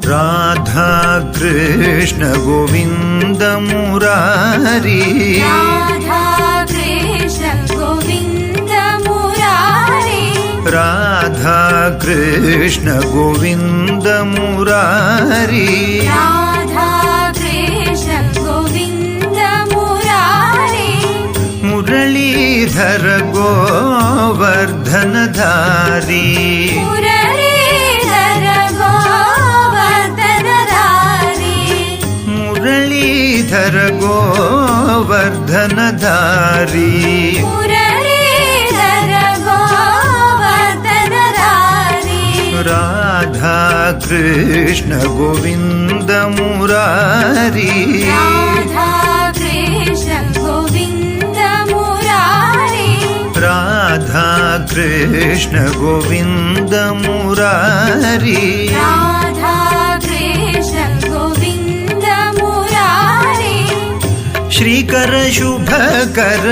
राधा कृष्ण गोविंद मुरारी, राधा कृष्ण गोविंद मुरारी, राधा कृष्ण गोविंद मुरारी, राधा कृष्ण गोविंद मुरारी, मुरलीधर गोवर्धनधारी, मुरलीधर गोवर्धनधारी, मुरलीधर गोवर्धनधारी, मुरलीधर गोवर्धनधारी, राधा कृष्ण गोविंद मुरारी, राधा कृष्ण गोविंद मुरारी, राधा कृष्ण गोविंद मुरारी, राधा कृष्ण गोविंद मुरारी, श्रीकर शुभकर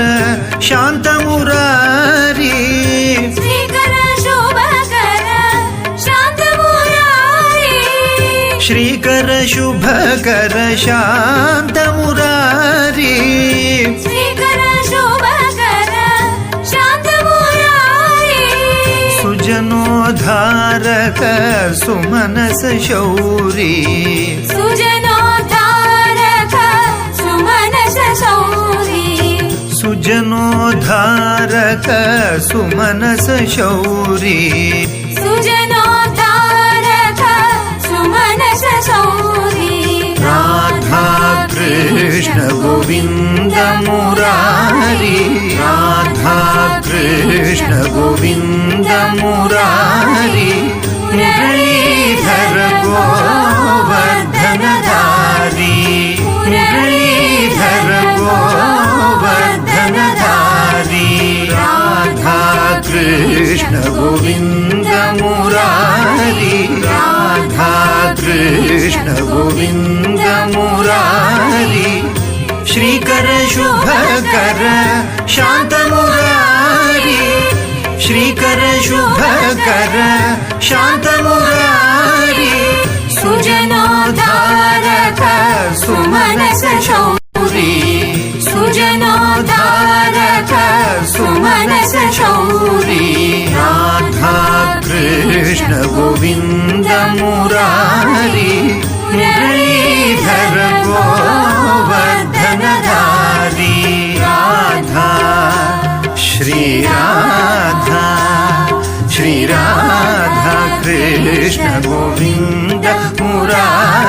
शांत मुरारी, श्रीकर शुभकर शांत मुरारी, श्रीकर शुभकर शांत मुरारी, श्रीकर शुभकर शांत मुरारी, सुजनोद्धारक सुमनस शौरी, सुजनोद्धारक सुमनस शौरी, सुजनोद्धारक सुमनस शौरी, सुजनोद्धारक सुमनस शौरी, राधा कृष्ण गोविंद मुरारी, राधा कृष्ण गोविंद मुरारी, मुरलीधर गोवर्धनधारी, मुरलीधर गोवर्धनधारी, राधा कृष्ण गोविंद मुरारी, राधा कृष्ण गोविंद मुरारी, श्रीकर शुभकर शांत मुरारी, श्रीकर शुभकर शांत मुरारी, सुजनोद्धारक सुमनस शौरी, सुजनोद्धारक सुमनस शौरी, राधा कृष्ण गोविंद मुरारी, मुरलीधर गोवर्धनधारी, राधा श्री राधा, श्री राधा कृष्ण गोविंद मुरारी।